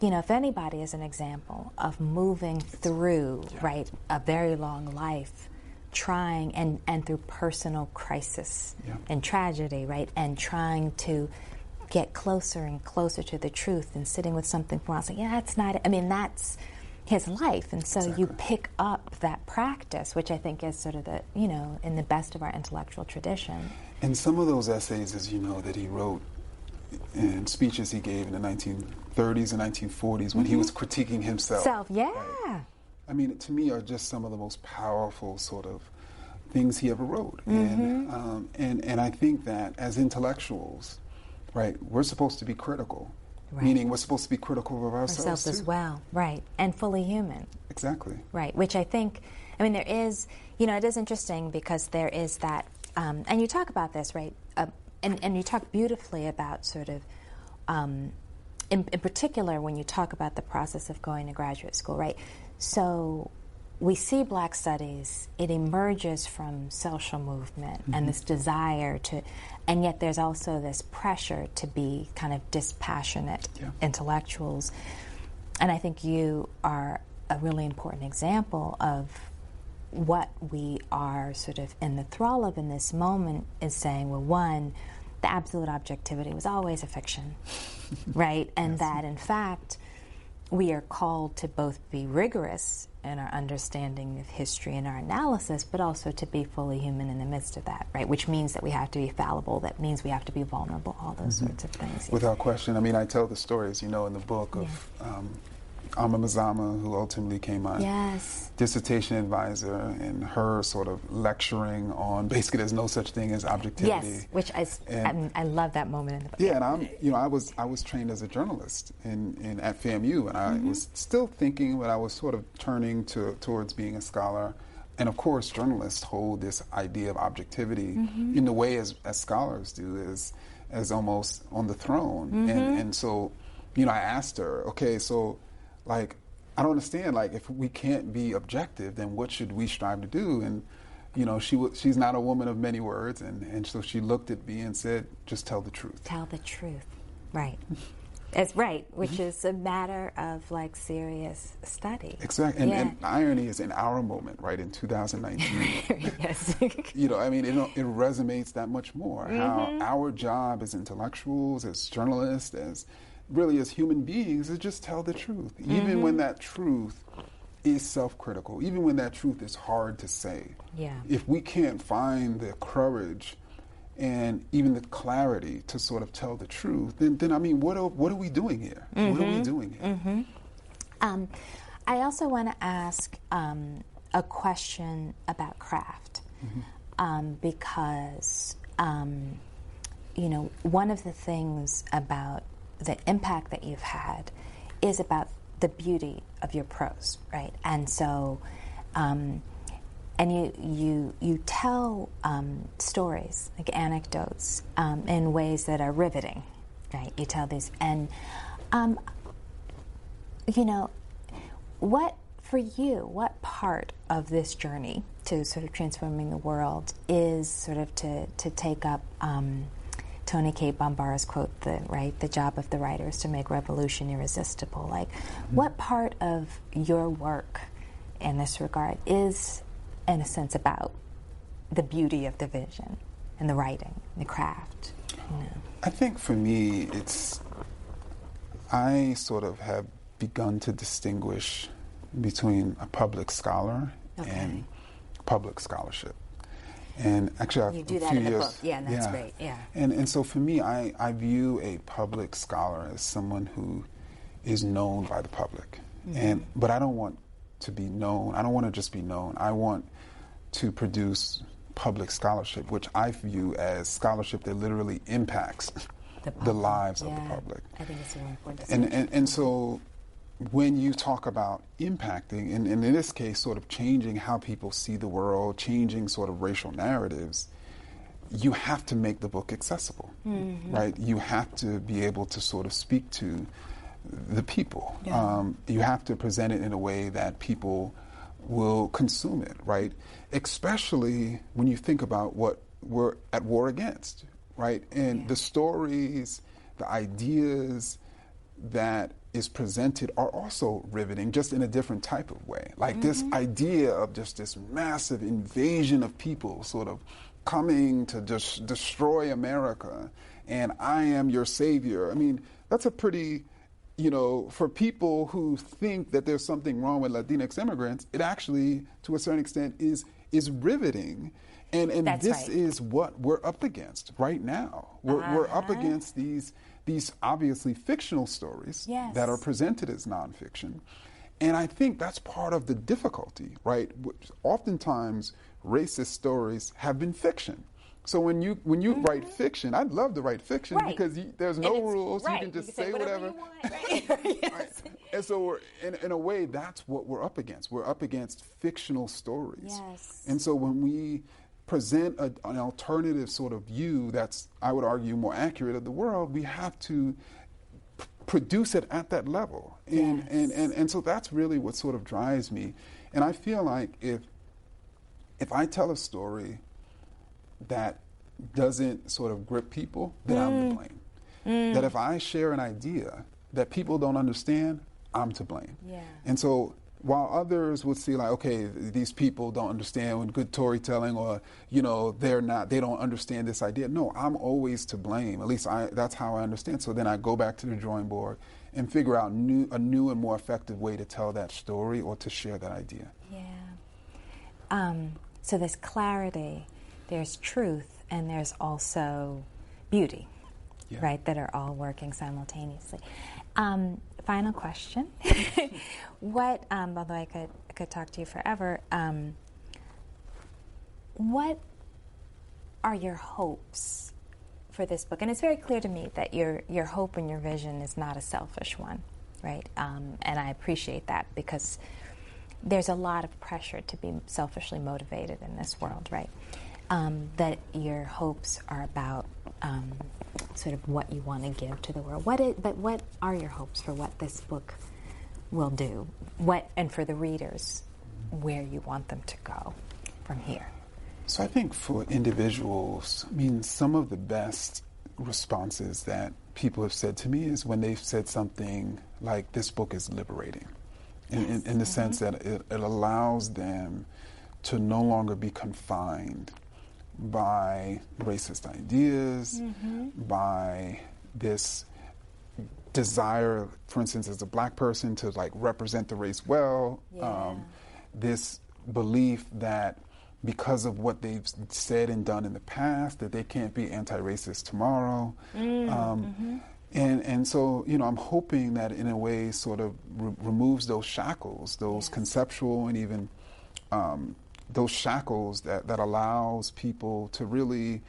if anybody is an example of moving through right a very long life, trying and through personal crisis and tragedy, right, and trying to get closer and closer to the truth and sitting with something for a while, saying, that's not it. I mean, that's his life. And so you pick up that practice, which I think is sort of the, in the best of our intellectual tradition. And some of those essays, as you know, that he wrote in speeches he gave in the 1930s and 1940s when he was critiquing himself. Right? I mean, to me, are just some of the most powerful sort of things he ever wrote. And I think that as intellectuals, right, we're supposed to be critical. Right. Meaning we're supposed to be critical of ourselves as well, right, and fully human. Exactly. Right, which I think, there is, it is interesting because there is that, and you talk about this, right, and you talk beautifully about sort of, in particular when you talk about the process of going to graduate school, right, so we see Black studies, it emerges from social movement and this desire to, and yet there's also this pressure to be kind of dispassionate intellectuals. And I think you are a really important example of what we are sort of in the thrall of in this moment is saying, well, one, the absolute objectivity was always a fiction, right? And that, in fact, we are called to both be rigorous in our understanding of history and our analysis, but also to be fully human in the midst of that, right? Which means that we have to be fallible, that means we have to be vulnerable, all those sorts of things. Without question. I tell the stories, in the book of Amma Mazama, who ultimately came my dissertation advisor, and her sort of lecturing on basically there's no such thing as objectivity. Yes, which I love that moment in the book. Yeah, and I was trained as a journalist at FAMU, and I was still thinking, but I was sort of turning towards being a scholar. And of course, journalists hold this idea of objectivity in the way as scholars do, as almost on the throne. And so, I asked her, okay, so I don't understand, if we can't be objective, then what should we strive to do? And, she's not a woman of many words, and so she looked at me and said, just tell the truth. Tell the truth, right. which is a matter of like serious study. Exactly, and irony is in our moment, right, in 2019. Yes. You know, I mean, it resonates that much more. How our job as intellectuals, as journalists, as human beings, is just tell the truth, even when that truth is self-critical, even when that truth is hard to say. Yeah. If we can't find the courage and even the clarity to sort of tell the truth, then I mean, what are we doing here? What are we doing here? I also want to ask a question about craft, because you know, one of the things about the impact that you've had is about the beauty of your prose, right? And so, and you tell stories, like anecdotes, in ways that are riveting, right? You tell these, and you know, what part of this journey to sort of transforming the world is sort of to take up Toni Cade Bambara's quote, the job of the writer is to make revolution irresistible. Like, what part of your work in this regard is, in a sense, about the beauty of the vision and the writing, the craft? You know? I think for me, I sort of have begun to distinguish between a public scholar and public scholarship. And actually, you do that in the book, and that's great. Yeah. And so for me, I view a public scholar as someone who is known by the public, but I don't want to be known. I don't want to just be known. I want to produce public scholarship, which I view as scholarship that literally impacts the lives of the public. I think it's really important. And so, when you talk about impacting, and in this case, sort of changing how people see the world, changing sort of racial narratives, you have to make the book accessible, right? You have to be able to sort of speak to the people. Yeah. You have to present it in a way that people will consume it, right? Especially when you think about what we're at war against, right? And the stories, the ideas that is presented are also riveting, just in a different type of way. Like this idea of just this massive invasion of people sort of coming to just destroy America, and I am your savior. I mean, that's a pretty, you know, for people who think that there's something wrong with Latinx immigrants, it actually, to a certain extent, is riveting. And this is what we're up against right now. We're up against these obviously fictional stories that are presented as nonfiction. And I think that's part of the difficulty, right? Oftentimes, racist stories have been fiction. So when you write fiction, I'd love to write fiction because there's no rules. You can just say whatever. You want, right. And so in a way, that's what we're up against. We're up against fictional stories. Yes. And so when we present an alternative sort of view that's, I would argue, more accurate of the world, we have to produce it at that level. And so that's really what sort of drives me. And I feel like if I tell a story that doesn't sort of grip people, then I'm to blame. That if I share an idea that people don't understand, I'm to blame. Yeah. And so while others would see like, okay, these people don't understand good storytelling, or, you know, they don't understand this idea. No, I'm always to blame. At least that's how I understand. So then I go back to the drawing board and figure out a new and more effective way to tell that story or to share that idea. Yeah. So there's clarity, there's truth, and there's also beauty, right, that are all working simultaneously. Final question. Although I could talk to you forever, what are your hopes for this book? And it's very clear to me that your hope and your vision is not a selfish one, right? And I appreciate that, because there's a lot of pressure to be selfishly motivated in this world, right? That your hopes are about sort of what you want to give to the world. But what are your hopes for what this book will do? And for the readers, where you want them to go from here? So I think for individuals, I mean, some of the best responses that people have said to me is when they've said something like, this book is liberating, in the sense that it allows them to no longer be confined by racist ideas, by this desire, for instance, as a black person, to like represent the race well, this belief that because of what they've said and done in the past, that they can't be anti-racist tomorrow. And so, you know, I'm hoping that in a way sort of removes those shackles, those conceptual and even those shackles that allows people to really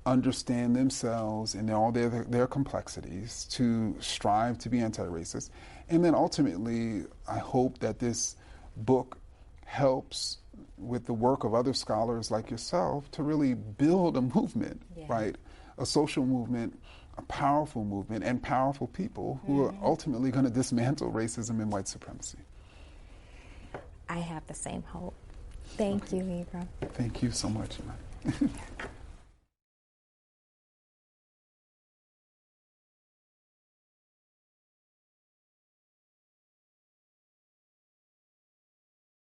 understand themselves and all their complexities, to strive to be anti-racist. And then ultimately, I hope that this book helps with the work of other scholars like yourself to really build a movement, right? A social movement, a powerful movement, and powerful people who are ultimately going to dismantle racism and white supremacy. I have the same hope. Thank you, Ibram. Thank you so much, Imani.